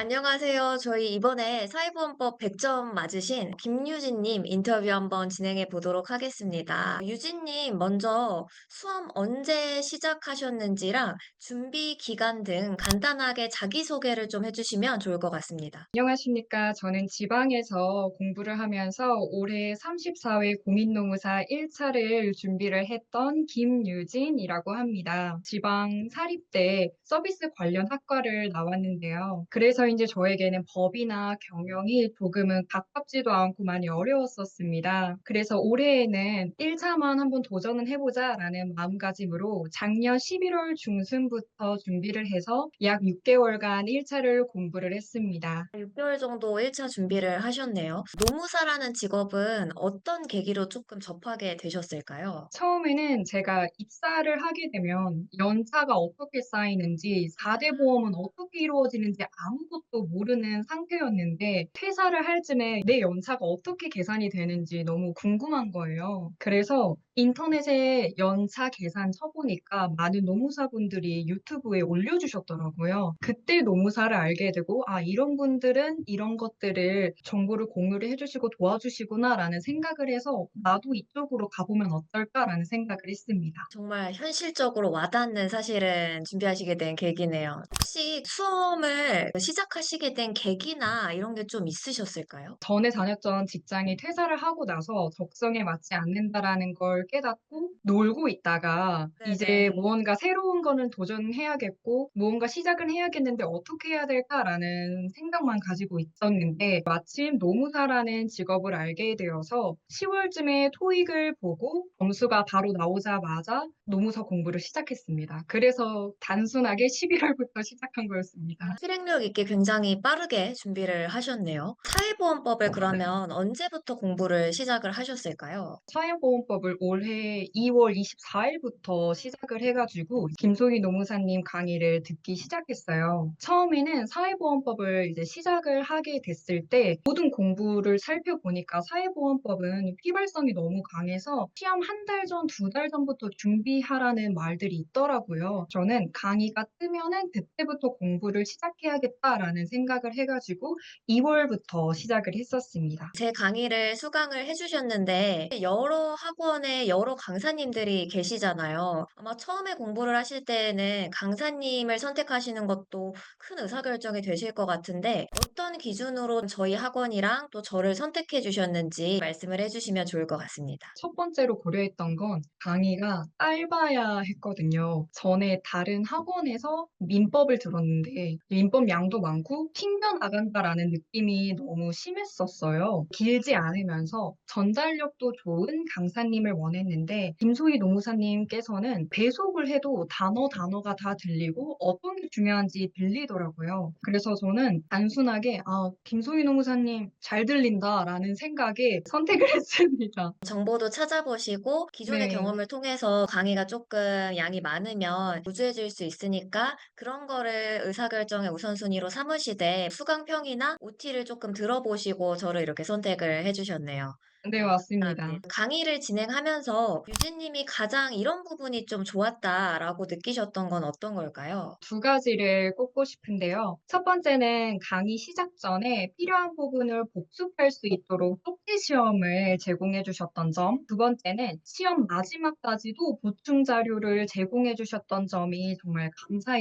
안녕하세요. 저희 이번에 사회보험법 100점 맞으신 김유진님 인터뷰 한번 진행해 보도록 하겠습니다. 유진님, 먼저 수험 언제 시작하셨는지랑 준비 기간 등 간단하게 자기소개를 좀 해주시면 좋을 것 같습니다. 안녕하십니까. 저는 지방에서 공부를 하면서 올해 34회 공인노무사 1차를 준비를 했던 김유진이라고 합니다. 지방 사립대 서비스 관련 학과를 나왔는데요. 그래서 이제 저에게는 법이나 경영이 조금은 가깝지도 않고 많이 어려웠었습니다. 그래서 올해에는 1차만 한번 도전은 해보자라는 마음가짐으로 작년 11월 중순부터 준비를 해서 약 6개월간 1차를 공부를 했습니다. 6개월 정도 1차 준비를 하셨네요. 노무사라는 직업은 어떤 계기로 조금 접하게 되셨을까요? 처음에는 제가 입사를 하게 되면 연차가 어떻게 쌓이는지, 4대 보험은 어떻게 이루어지는지 아무것도 모르는 상태였는데 퇴사를 할 즈음에 내 연차가 어떻게 계산이 되는지 너무 궁금한 거예요. 그래서 인터넷에 연차 계산 쳐보니까 많은 노무사분들이 유튜브에 올려주셨더라고요. 그때 노무사를 알게 되고, 아, 이런 분들은 이런 것들을 정보를 공유를 해주시고 도와주시구나라는 생각을 해서 나도 이쪽으로 가보면 어떨까라는 생각을 했습니다. 정말 현실적으로 와닿는 사실은 준비하시게 된 계기네요. 혹시 수험을 시작하시게 된 계기나 이런 게 좀 있으셨을까요? 전에 다녔던 직장이 퇴사를 하고 나서 적성에 맞지 않는다라는 걸 깨닫고 놀고 있다가 이제 네네. 무언가 새로운 거는 도전해야겠고 무언가 시작을 해야겠는데 어떻게 해야 될까라는 생각만 가지고 있었는데 마침 노무사라는 직업을 알게 되어서 10월쯤에 토익을 보고 점수가 바로 나오자마자 노무사 공부를 시작했습니다. 그래서 단순하게 11월부터 시작한 거였습니다. 실행력 있게 굉장히 빠르게 준비를 하셨네요. 사회보험법을 그러면 언제부터 공부를 시작을 하셨을까요? 사회보험법을 올해 2월 24일부터 시작을 해가지고 김소희 노무사님 강의를 듣기 시작했어요. 처음에는 사회보험법을 이제 시작을 하게 됐을 때 모든 공부를 살펴보니까 사회보험법은 휘발성이 너무 강해서 시험 한 달 전, 두 달 전부터 준비하라는 말들이 있더라고요. 저는 강의가 뜨면은 그때부터 공부를 시작해야겠다라는 생각을 해가지고 2월부터 시작을 했었습니다. 제 강의를 수강을 해주셨는데 여러 학원에 여러 강사님들이 계시잖아요. 아마 처음에 공부를 하실 때에는 강사님을 선택하시는 것도 큰 의사결정이 되실 것 같은데 어떤 기준으로 저희 학원이랑 또 저를 선택해 주셨는지 말씀을 해주시면 좋을 것 같습니다. 첫 번째로 고려했던 건 강의가 짧아야 했거든요. 전에 다른 학원에서 민법을 들었는데 민법 양도 많고 튕겨나간다라는 느낌이 너무 심했었어요. 길지 않으면서 전달력도 좋은 강사님을 원했는데 김소희 노무사님께서는 배속을 해도 단어가 다 들리고 어떤 게 중요한지 들리더라고요. 그래서 저는 단순하게 김소희 노무사님 잘 들린다라는 생각에 선택을 했습니다. 정보도 찾아보시고 기존의 네. 경험을 통해서 강의가 조금 양이 많으면 루즈해질 수 있으니까 그런 거를 의사결정의 우선순위로 삼으시되 수강평이나 OT를 조금 들어보시고 저를 이렇게 선택을 해주셨네요. 네, 네. 맞습니다. 강의를 진행하면서 유진님이 가장 이런 부분이 좀 좋았다라고 느끼셨던 건 어떤 걸까요? 두 가지를 꼽고 싶은데요. 첫 번째는 강의 시작 전에 필요한 부분을 복습할 수 있도록 쪽지 시험을 제공해 주셨던 점. 두 번째는 시험 마지막까지도 보충 자료를 제공해 주셨던 점이 정말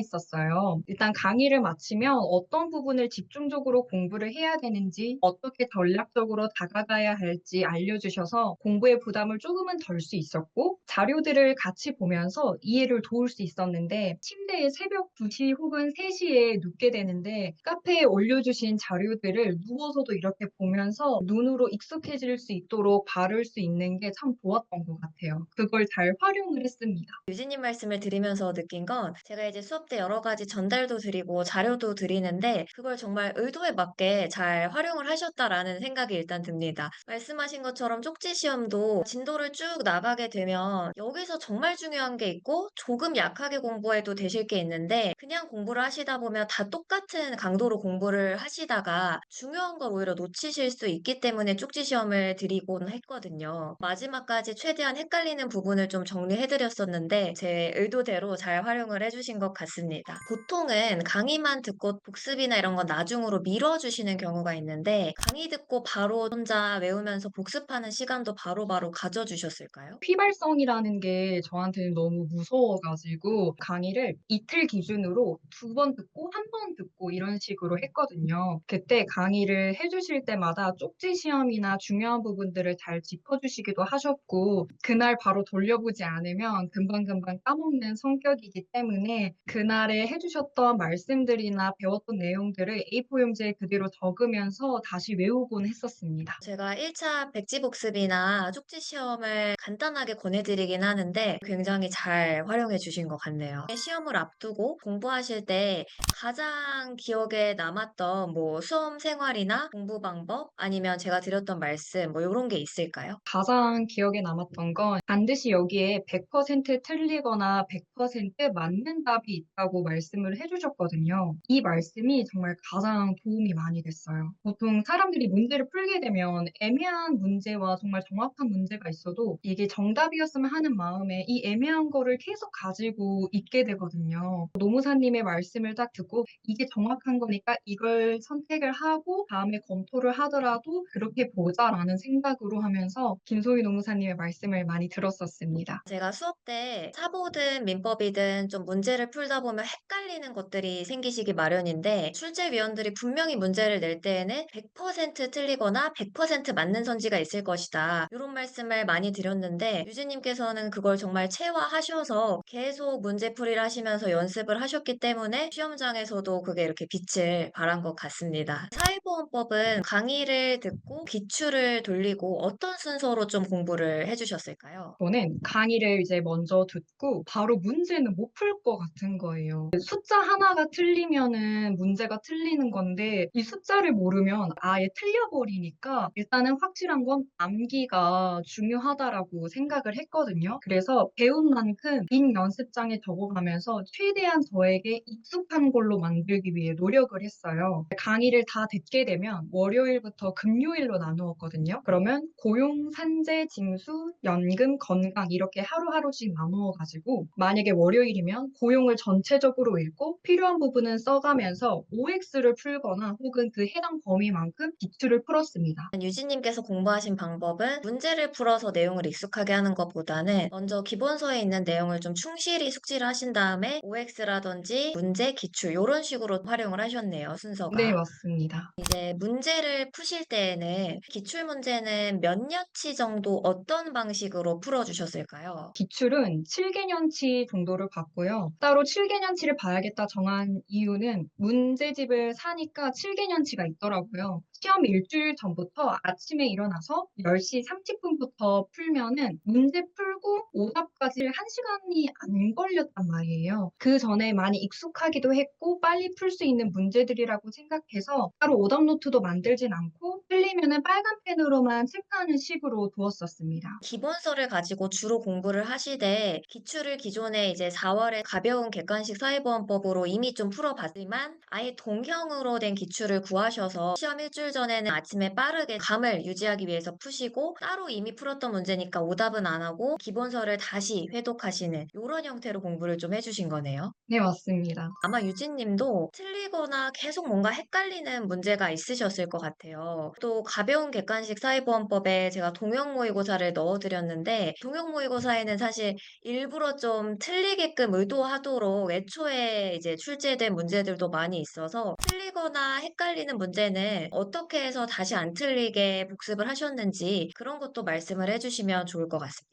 감사했었어요. 일단 강의를 마치면 어떤 부분을 집중적으로 공부를 해야 되는지, 어떻게 전략적으로 다가가야 할지 알려주셔서 공부의 부담을 조금은 덜 수 있었고, 자료들을 같이 보면서 이해를 도울 수 있었는데, 침대에 새벽 2시 혹은 3시에 눕게 되는데, 카페에 올려주신 자료들을 누워서도 이렇게 보면서 눈으로 익숙해질 수 있도록 바를 수 있는 게 참 좋았던 것 같아요. 그걸 잘 활용을 했습니다. 유진님 말씀을 들으면서 느낀 건 제가 이제 수업 때 여러 가지 전달도 드리고 자료도 드리는데 그걸 정말 의도에 맞게 잘 활용을 하셨다라는 생각이 일단 듭니다. 말씀하신 말씀하신 것처럼 쪽지 시험도 진도를 쭉 나가게 되면 여기서 정말 중요한 게 있고 조금 약하게 공부해도 되실 게 있는데 그냥 공부를 하시다 보면 다 똑같은 강도로 공부를 하시다가 중요한 걸 오히려 놓치실 수 있기 때문에 쪽지 시험을 드리곤 했거든요. 마지막까지 최대한 헷갈리는 부분을 좀 정리해 드렸었는데 제 의도대로 잘 활용을 해 주신 것 같습니다. 보통은 강의만 듣고 복습이나 이런 건 나중으로 미뤄 주시는 경우가 있는데 강의 듣고 바로 혼자 외우면서 복습하는 시간도 바로바로 가져 주셨을까요? 휘발성이라는 게 저한테는 너무 무서워가지고 강의를 이틀 기준으로 2번 듣고 1번 듣고 이런 식으로 했거든요. 그때 강의를 해주실 때마다 쪽지 시험이나 중요한 부분들을 잘 짚어주시기도 하셨고 그날 바로 돌려보지 않으면 금방금방 까먹는 성격이기 때문에 그날에 해주셨던 말씀들이나 배웠던 내용들을 A4 용지에 그대로 적으면서 다시 외우곤 했었습니다. 제가 1차 백지복습이나 쪽지 시험을 간단하게 권해드리긴 하는데 굉장히 잘 활용해 주신 것 같네요. 시험을 앞두고 공부하실 때 가장 기억에 남았던 뭐 수험 생활이나 공부 방법 아니면 제가 드렸던 말씀 뭐 이런 게 있을까요? 가장 기억에 남았던 건 반드시 여기에 100% 틀리거나 100% 맞는 답이 있다고 말씀을 해주셨거든요. 이 말씀이 정말 가장 도움이 많이 됐어요. 보통 사람들이 문제를 풀게 되면 애매한 문제와 정말 정확한 문제가 있어도 이게 정답이었으면 하는 마음에 이 애매한 거를 계속 가지고 있게 되거든요. 노무사님의 말씀을 딱 듣고 이게 정확한 거니까 이걸 선택을 하고 다음에 검토를 하더라도 그렇게 보자라는 생각으로 하면서 김소희 노무사님의 말씀을 많이 들었었습니다. 제가 수업 때 사보든 민법이든 좀 문제를 풀다 보면 헷갈리는 것들이 생기시기 마련인데 출제위원들이 분명히 문제를 낼 때에는 100% 틀리거나 100% 맞는 선지가 있을 것이다. 이런 말씀을 많이 드렸는데 유진님께서는 그걸 정말 체화하셔서 계속 문제풀이를 하시면서 연습을 하셨기 때문에 시험장에서도 그게 이렇게 빛을 발한 것 같습니다. 사회보험법은 강의를 듣고 기출을 돌리고 어떤 순서로 좀 공부를 해주셨을까요? 저는 강의를 이제 먼저 듣고 바로 문제는 못 풀 것 같은 거예요. 숫자 하나가 틀리면은 문제가 틀리는 건데 이 숫자를 모르면 아예 틀려버리니까 일단은 확실한 건 암기가 중요하다라고 생각을 했거든요. 그래서 배운 만큼 빈 연습장에 적어가면서 최대한 저에게 익숙한 걸로 만들기 위해 노력을 했어요. 강의를 다 듣게 되면 월요일부터 금요일로 나누었거든요. 그러면 고용, 산재, 징수, 연금, 건강 이렇게 하루하루씩 나누어 가지고 만약에 월요일이면 고용을 전체적으로 읽고 필요한 부분은 써가면서 OX를 풀거나 혹은 그 해당 범위만큼 기출을 풀었습니다. 유진님께서 공부하신 방법은 문제를 풀어서 내용을 익숙하게 하는 것보다는 먼저 기본서에 있는 내용을 좀 충실히 숙지를 하신 다음에 OX라든지 문제, 기출 이런 식으로 활용을 하셨네요, 네, 순서가. 맞습니다. 이제 문제를 푸실 때에는 기출 문제는 몇 년치 정도 어떤 방식으로 풀어주셨을까요? 기출은 7개년치 정도를 봤고요. 따로 7개년치를 봐야겠다 정한 이유는 문제집을 사니까 7개년치가 있더라고요. 시험 일주일 전부터 아침에 일어나서 10시 30분부터 풀면은 문제 풀고 오답까지 1시간이 안 걸렸단 말이에요. 그 전에 많이 익숙하기도 했고 빨리 풀 수 있는 문제들이라고 생각해서 따로 오답 노트도 만들진 않고 틀리면은 빨간 펜으로만 체크하는 식으로 두었었습니다. 기본서를 가지고 주로 공부를 하시되 기출을 기존에 이제 4월에 가벼운 객관식 사회보험법으로 이미 좀 풀어봤지만 아예 동형으로 된 기출을 구하셔서 시험 일주일 전에는 아침에 빠르게 감을 유지하기 위해서 푸시고 따로 이미 풀었던 문제니까 오답은 안 하고 기본서를 다시 회독하시는 이런 형태로 공부를 좀 해주신 거네요. 네, 맞습니다. 아마 유진님도 틀리거나 계속 뭔가 헷갈리는 문제가 있으셨을 것 같아요. 또 가벼운 객관식 사회보험법에 제가 동형 모의고사를 넣어드렸는데 동형 모의고사에는 사실 일부러 좀 틀리게끔 의도하도록 애초에 이제 출제된 문제들도 많이 있어서 틀리거나 헷갈리는 문제는 어떻게 해서 다시 안 틀리게 복습을 하셨는지 그런 것도 말씀을 해주시면 좋을 것 같습니다.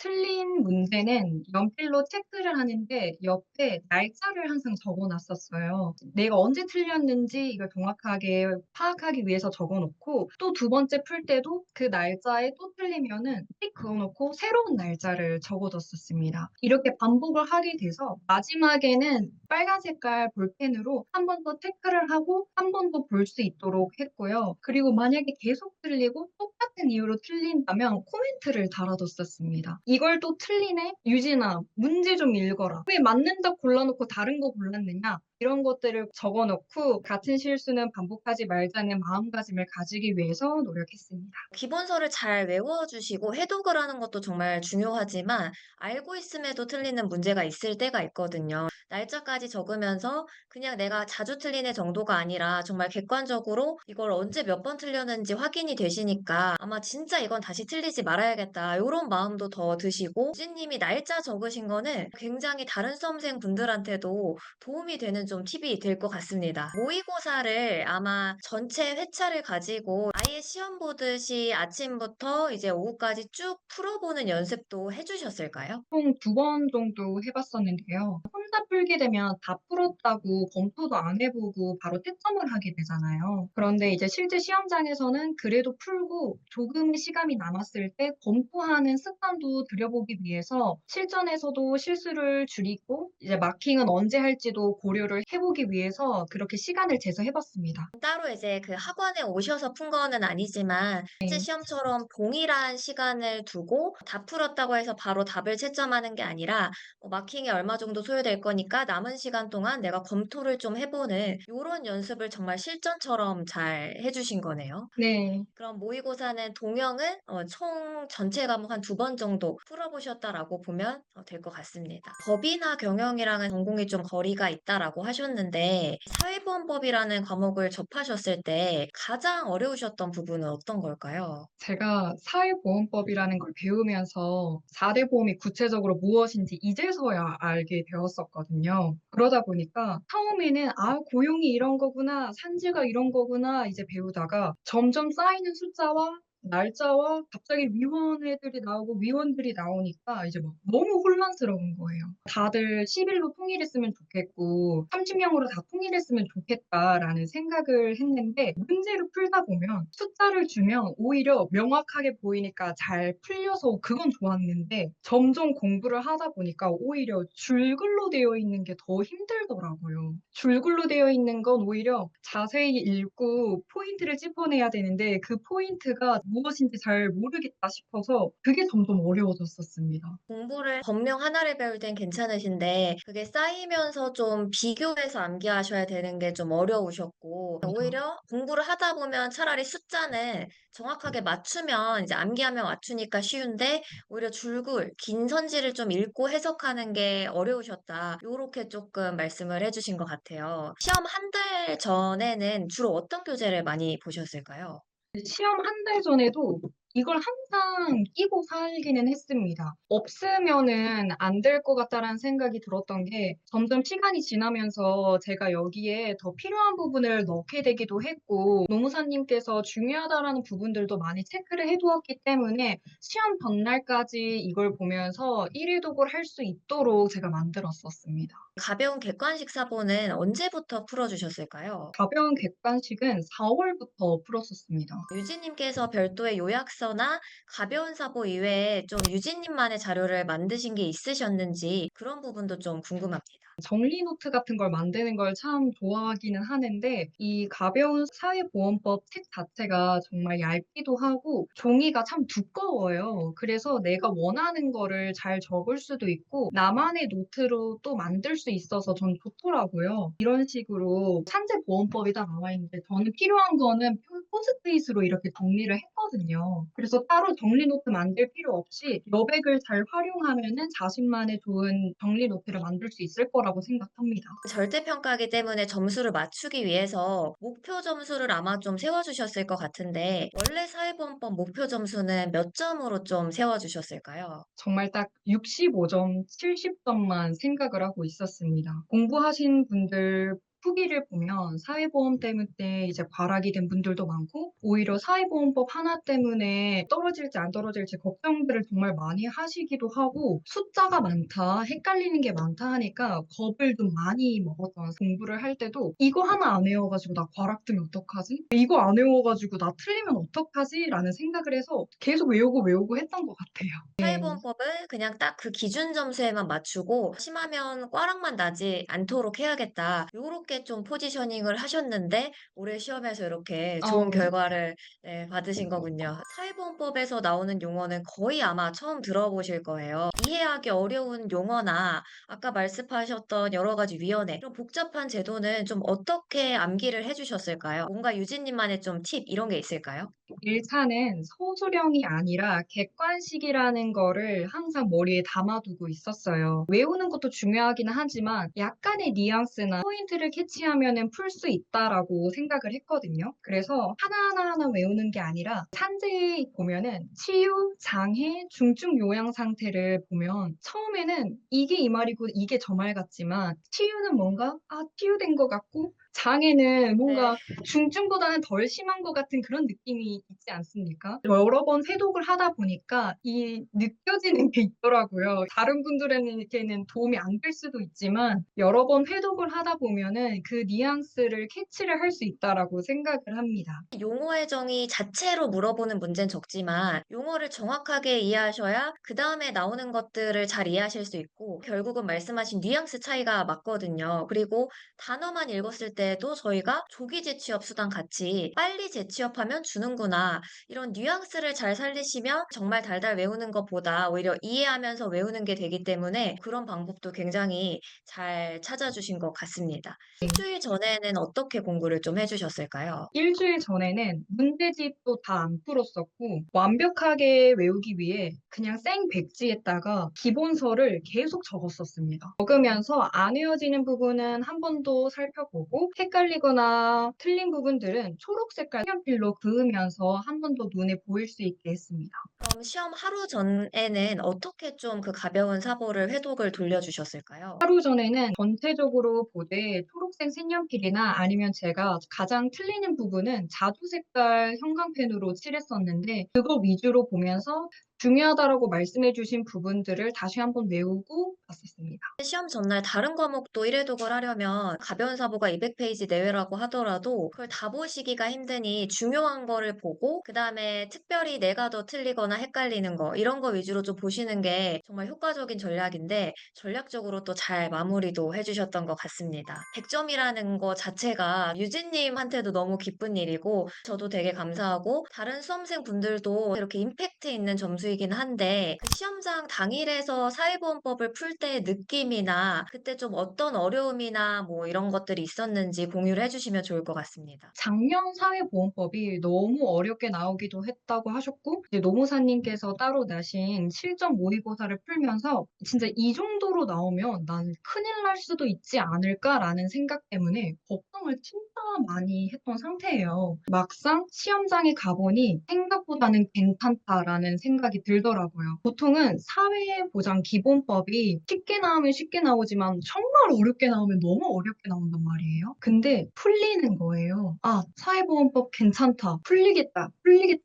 틀린 문제는 연필로 체크를 하는데 옆에 날짜를 항상 적어 놨었어요. 내가 언제 틀렸는지 이걸 정확하게 파악하기 위해서 적어 놓고 또 두 번째 풀 때도 그 날짜에 또 틀리면은 띡 그어 놓고 새로운 날짜를 적어 뒀었습니다. 이렇게 반복을 하게 돼서 마지막에는 빨간 색깔 볼펜으로 한 번 더 체크를 하고 한 번 더 볼 수 있도록 했고요. 그리고 만약에 계속 틀리고 똑같은 이유로 틀린다면 코멘트를 달아뒀었습니다. "이걸 또 틀리네? 유진아 문제 좀 읽어라. 왜 맞는다 골라 놓고 다른 거 골랐느냐?" 이런 것들을 적어 놓고 같은 실수는 반복하지 말자는 마음가짐을 가지기 위해서 노력했습니다. 기본서를 잘 외워주시고 해독을 하는 것도 정말 중요하지만 알고 있음에도 틀리는 문제가 있을 때가 있거든요. 날짜까지 적으면서 그냥 내가 자주 틀리네 정도가 아니라 정말 객관적으로 이걸 언제 몇 번 틀렸는지 확인이 되시니까 아마 진짜 이건 다시 틀리지 말아야겠다. 이런 마음도 더 드시고 유진님이 날짜 적으신 거는 굉장히 다른 수험생 분들한테도 도움이 되는 좀 팁이 될 것 같습니다. 모의고사를 아마 전체 회차를 가지고 아예 시험 보듯이 아침부터 이제 오후까지 쭉 풀어보는 연습도 해주셨을까요? 총 두 번 정도 해 봤었는데요. 혼자 풀게 되면 다 풀었다고 검토도 안 해 보고 바로 채점을 하게 되잖아요. 그런데 이제 실제 시험장에서는 그래도 풀고 조금 시간이 남았을 때 검토하는 습관도 들여보기 위해서 실전에서도 실수를 줄이고 이제 마킹은 언제 할지도 고려를 해 보기 위해서 그렇게 시간을 재서 해 봤습니다. 따로 이제 그 학원에 오셔서 푼 거는 아니지만 실제 네. 시험처럼 동일한 시간을 두고 다 풀었다고 해서 바로 답을 채점하는 게 아니라 마킹이 얼마 정도 소요될 거니까 남은 시간 동안 내가 검토를 좀 해보는 요런 연습을 정말 실전처럼 잘 해주신 거네요. 네. 그럼 모의고사는 동형은 총 전체 과목 한 두 번 정도 풀어보셨다라고 보면 될 것 같습니다. 법이나 경영이랑은 전공이 좀 거리가 있다라고 하셨는데 사회보험법이라는 과목을 접하셨을 때 가장 어려우셨던 부분은 어떤 걸까요? 제가 사회보험법이라는 걸 배우면서 4대 보험이 구체적으로 무엇인지 이제서야 알게 되었었거든요. 그러다 보니까 처음에는 '아 고용이 이런 거구나. 산지가 이런 거구나.' 이제 배우다가 점점 쌓이는 숫자와 날짜와 갑자기 위원회들이 나오고 위원들이 나오니까 이제 막 너무 혼란스러운 거예요. 다들 10 일로 통일했으면 좋겠고 30 명으로 다 통일했으면 좋겠다라는 생각을 했는데 문제를 풀다 보면 숫자를 주면 오히려 명확하게 보이니까 잘 풀려서 그건 좋았는데 점점 공부를 하다 보니까 오히려 줄글로 되어 있는 게 더 힘들더라고요. 줄글로 되어 있는 건 오히려 자세히 읽고 포인트를 짚어내야 되는데 그 포인트가 무엇인지 잘 모르겠다 싶어서 그게 점점 어려워졌었습니다. 공부를 법령 하나를 배울 땐 괜찮으신데 그게 쌓이면서 좀 비교해서 암기하셔야 되는 게 좀 어려우셨고 오히려 공부를 하다 보면 차라리 숫자는 정확하게 맞추면 이제 암기하면 맞추니까 쉬운데 오히려 줄글, 긴 선지를 좀 읽고 해석하는 게 어려우셨다. 요렇게 조금 말씀을 해주신 것 같아요. 시험 한 달 전에는 주로 어떤 교재를 많이 보셨을까요? 시험 한 달 전에도 이걸 항상 끼고 살기는 했습니다. 없으면은 안 될 것 같다라는 생각이 들었던 게 점점 시간이 지나면서 제가 여기에 더 필요한 부분을 넣게 되기도 했고 노무사님께서 중요하다라는 부분들도 많이 체크를 해 두었기 때문에 시험 전날까지 이걸 보면서 1일 독을 할 수 있도록 제가 만들었었습니다. 가벼운 객관식 사보는 언제부터 풀어주셨을까요? 가벼운 객관식은 4 월부터 풀었었습니다. 유진님께서 별도의 요약서나 가벼운 사보 이외에 좀 유진님만의 자료를 만드신 게 있으셨는지 그런 부분도 좀 궁금합니다. 정리 노트 같은 걸 만드는 걸 참 좋아하기는 하는데 이 가벼운 사회보험법 책 자체가 정말 얇기도 하고 종이가 참 두꺼워요. 그래서 내가 원하는 거를 잘 적을 수도 있고 나만의 노트로 또 만들 수 있어서 전 좋더라고요. 이런 식으로 산재보험법이 다 나와 있는데 저는 필요한 거는 포스트잇으로 이렇게 정리를 했거든요. 그래서 따로 정리 노트 만들 필요 없이 여백을 잘 활용하면은 자신만의 좋은 정리 노트를 만들 수 있을 거라고 생각합니다. 절대평가기 때문에 점수를 맞추기 위해서 목표 점수를 아마 좀 세워주셨을 것 같은데 원래 사회보험법 목표 점수는 몇 점으로 좀 세워주셨을까요? 정말 딱 65점, 70점만 생각을 하고 있었습니다. 공부하신 분들 후기를 보면 사회보험 때문에 이제 과락이 된 분들도 많고 오히려 사회보험법 하나 때문에 떨어질지 안 떨어질지 걱정들을 정말 많이 하시기도 하고 숫자가 많다, 헷갈리는 게 많다 하니까 겁을 좀 많이 먹었던 공부를 할 때도 이거 하나 안 외워가지고 나 과락 뜨면 어떡하지? 이거 안 외워가지고 나 틀리면 어떡하지? 라는 생각을 해서 계속 외우고 했던 것 같아요. 네. 사회보험법은 그냥 딱 그 기준 점수에만 맞추고 심하면 꽈락만 나지 않도록 해야겠다. 요렇게 좀 포지셔닝을 하셨는데 올해 시험에서 이렇게 좋은 어, 결과를 네, 받으신 거군요. 사회보험법에서 나오는 용어는 거의 아마 처음 들어보실 거예요. 이해하기 어려운 용어나 아까 말씀하셨던 여러 가지 위원회, 이런 복잡한 제도는 좀 어떻게 암기를 해주셨을까요? 뭔가 유진님만의 좀 팁 이런 게 있을까요? 1차는 소수령이 아니라 객관식이라는 거를 항상 머리에 담아두고 있었어요. 외우는 것도 중요하긴 하지만 약간의 뉘앙스나 포인트를 캐치하면은 풀 수 있다라고 생각을 했거든요. 그래서 하나하나 외우는 게 아니라 산재에 보면은 치유, 장애, 중증 요양 상태를 보면 처음에는 이게 이 말이고 이게 저 말 같지만 치유는 뭔가 치유된 것 같고 장애는 네. 뭔가 중증보다는 덜 심한 것 같은 그런 느낌이 있지 않습니까? 여러 번 회독을 하다 보니까 이 느껴지는 게 있더라고요. 다른 분들에게는 도움이 안 될 수도 있지만 여러 번 회독을 하다 보면은 그 뉘앙스를 캐치를 할 수 있다라고 생각을 합니다. 용어의 정의 자체로 물어보는 문제는 적지만 용어를 정확하게 이해하셔야 그 다음에 나오는 것들을 잘 이해하실 수 있고 결국은 말씀하신 뉘앙스 차이가 맞거든요. 그리고 단어만 읽었을 때도 저희가 조기 재취업 수당 같이 빨리 재취업하면 주는구나 이런 뉘앙스를 잘 살리시면 정말 달달 외우는 것보다 오히려 이해하면서 외우는 게 되기 때문에 그런 방법도 굉장히 잘 찾아주신 것 같습니다. 일주일 전에는 어떻게 공부를 좀 해주셨을까요? 일주일 전에는 문제집도 다 안 풀었었고 완벽하게 외우기 위해 그냥 생 백지에다가 기본서를 계속 적었었습니다. 적으면서 안 외워지는 부분은 한 번 더 살펴보고 헷갈리거나 틀린 부분들은 초록 색깔 색연필로 그으면서 한 번 더 눈에 보일 수 있게 했습니다. 그럼 시험 하루 전에는 어떻게 좀 그 가벼운 사보를 회독을 돌려주셨을까요? 하루 전에는 전체적으로 보되 초록색 색연필이나 아니면 제가 가장 틀리는 부분은 자두 색깔 형광펜으로 칠했었는데 그거 위주로 보면서 중요하다라고 말씀해 주신 부분들을 다시 한번 외우고 봤었습니다. 시험 전날 다른 과목도 1회독을 하려면 가벼운 사보가 200페이지 내외라고 하더라도 그걸 다 보시기가 힘드니 중요한 거를 보고 그 다음에 특별히 내가 더 틀리거나 헷갈리는 거 이런 거 위주로 좀 보시는 게 정말 효과적인 전략인데 전략적으로 또 잘 마무리도 해주셨던 것 같습니다. 100점이라는 거 자체가 유진님한테도 너무 기쁜 일이고 저도 되게 감사하고 다른 수험생 분들도 이렇게 임팩트 있는 점수이긴 한데 그 시험장 당일에서 사회보험법을 풀 때의 느낌이나 그때 좀 어떤 어려움이나 뭐 이런 것들이 있었는지 공유를 해주시면 좋을 것 같습니다. 작년 사회보험법이 너무 어렵게 나오기도 했다고 하셨고, 이제 노무사님께서 따로 내신 실전 모의고사를 풀면서 진짜 이 정도로 나오면 난 큰일 날 수도 있지 않을까라는 생각 때문에 걱정을 진짜 많이 했던 상태예요. 막상 시험장에 가보니 생각보다는 괜찮다라는 생각이 들더라고요. 보통은 사회보장 기본법이 쉽게 나오면 쉽게 나오지만 정말 어렵게 나오면 너무 어렵게 나온단 말이에요. 근데 풀리는 거예요. 사회보험법 괜찮다. 풀리겠다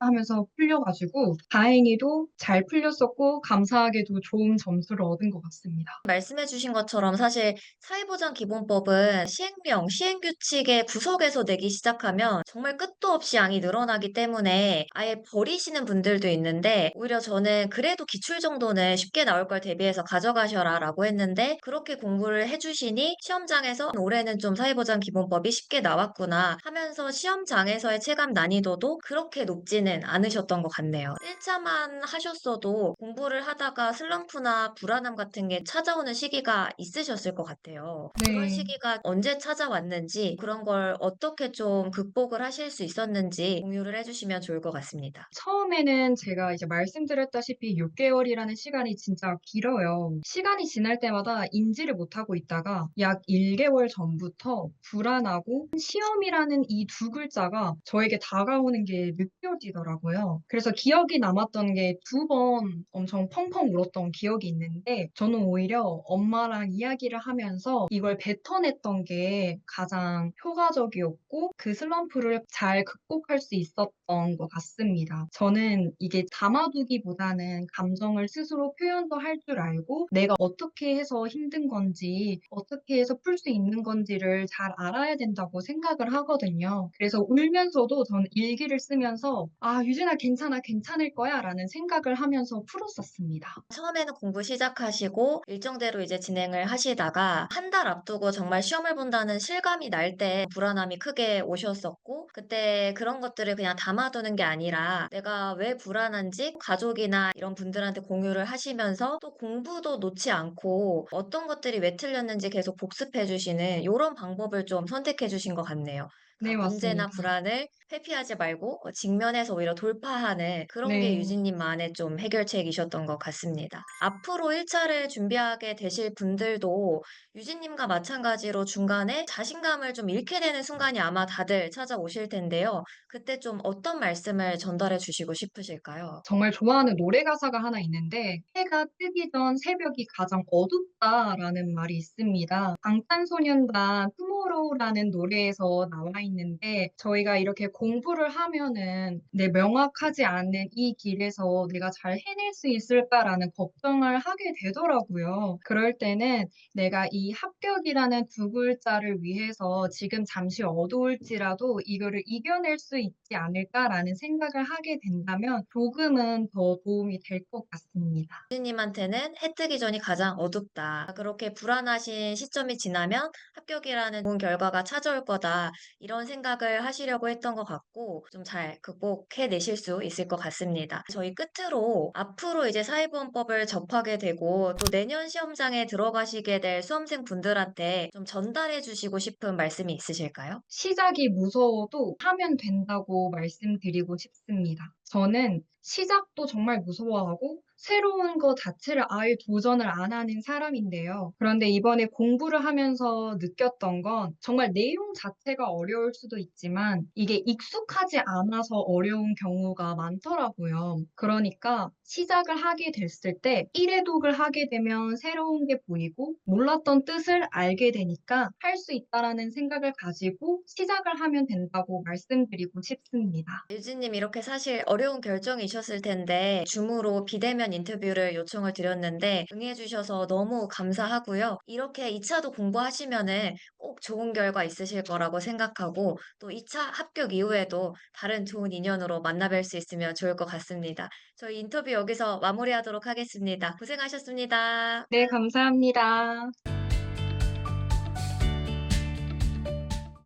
하면서 풀려가지고 다행히도 잘 풀렸었고 감사하게도 좋은 점수를 얻은 것 같습니다. 말씀해주신 것처럼 사실 사회보장 기본법은 시행령, 시행규칙의 구석에서 내기 시작하면 정말 끝도 없이 양이 늘어나기 때문에 아예 버리시는 분들도 있는데 오히려 저는 그래도 기출 정도는 쉽게 나올 걸 대비해서 가져가셔라 라고 했는데 그렇게 공부를 해주시니 시험장에서 올해는 좀 사회보장 기본법이 쉽게 나왔구나 하면서 시험장에서의 체감 난이도도 그렇게 높지는 않으셨던 것 같네요. 1차만 하셨어도 공부를 하다가 슬럼프나 불안함 같은 게 찾아오는 시기가 있으셨을 것 같아요. 그런 네. 시기가 언제 찾아왔는지 그런 걸 어떻게 좀 극복을 하실 수 있었는지 공유를 해주시면 좋을 것 같습니다. 처음에는 제가 이제 말씀드렸다시피 6개월이라는 시간이 진짜 길어요. 시간이 지날 때마다 인지를 못하고 있다가 약 1개월 전부터 불안하고 시험이라는 이 두 글자가 저에게 다가오는 게 느껴지더라고요. 그래서 기억이 남았던 게 두 번 엄청 펑펑 울었던 기억이 있는데 저는 오히려 엄마랑 이야기를 하면서 이걸 뱉어냈던 게 가장 효과적이었고 그 슬럼프를 잘 극복할 수 있었던 것 같습니다. 저는 이게 담아두기보다는 감정을 스스로 표현도 할 줄 알고 내가 어떻게 해서 힘든 건지 어떻게 해서 풀 수 있는 건지를 잘 알아야 된다고 생각을 하거든요. 그래서 울면서도 저는 일기를 쓰면서 '아 유진아 괜찮아. 괜찮을 거야.'라는 생각을 하면서 풀었었습니다. 처음에는 공부 시작하시고 일정대로 이제 진행을 하시다가 한 달 앞두고 정말 시험을 본다는 실감이 날 때 불안함이 크게 오셨었고 그때 그런 것들을 그냥 담아두는 게 아니라 내가 왜 불안한지 가족이나 이런 분들한테 공유를 하시면서 또 공부도 놓지 않고 어떤 것들이 왜 틀렸는지 계속 복습해 주시는 요런 방법을 좀 선택해 주신 것 같네요. 네 그러니까 문제나 맞습니다. 불안을 회피하지 말고 직면해서 오히려 돌파하는 그런 게 네. 유진님만의 좀 해결책이셨던 것 같습니다. 앞으로 1차를 준비하게 되실 분들도 유진님과 마찬가지로 중간에 자신감을 좀 잃게 되는 순간이 아마 다들 찾아오실 텐데요. 그때 좀 어떤 말씀을 전달해 주시고 싶으실까요? 정말 좋아하는 노래 가사가 하나 있는데 "해가 뜨기 전 새벽이 가장 어둡다."라는 말이 있습니다. 방탄소년단 투모로우라는 노래에서 나와 있는데 저희가 이렇게 공부를 하면은 '내 명확하지 않은 이 길에서 내가 잘 해낼 수 있을까?'라는 걱정을 하게 되더라고요. 그럴 때는 '내가 이 합격이라는 두 글자를 위해서 지금 잠시 어두울지라도 이거를 이겨낼 수 있지 않을까?'라는 생각을 하게 된다면 조금은 더 도움이 될 것 같습니다. 유진님한테는 "해 뜨기 전이 가장 어둡다. 그렇게 불안하신 시점이 지나면 합격이라는 좋은 결과가 찾아올 거다." 이런 생각을 하시려고 했던 것 같고 좀 잘 극복해 내실 수 있을 것 같습니다. 저희 끝으로 앞으로 이제 사회보험법을 접하게 되고 또 내년 시험장에 들어가시게 될 수험생분들한테 좀 전달해 주시고 싶은 말씀이 있으실까요? 시작이 무서워도 하면 된다고 말씀드리고 싶습니다. 저는 시작도 정말 무서워하고 새로운 것 자체를 아예 도전을 안 하는 사람인데요. 그런데 이번에 공부를 하면서 느꼈던 건 정말 내용 자체가 어려울 수도 있지만 이게 익숙하지 않아서 어려운 경우가 많더라고요. 그러니까 시작을 하게 됐을 때 1회 독을 하게 되면 새로운 게 보이고 몰랐던 뜻을 알게 되니까 '할 수 있다.'라는 생각을 가지고 시작을 하면 된다고 말씀드리고 싶습니다. 유진님 이렇게 사실 어려운 결정이셨을 텐데 줌으로 비대면 인터뷰를 요청을 드렸는데 응해 주셔서 너무 감사하고요. 이렇게 2차도 공부하시면은 꼭 좋은 결과 있으실 거라고 생각하고 또 2차 합격 이후에도 다른 좋은 인연으로 만나 뵐 수 있으면 좋을 것 같습니다. 저희 인터뷰 여기서 마무리하도록 하겠습니다. 고생하셨습니다. 네 감사합니다.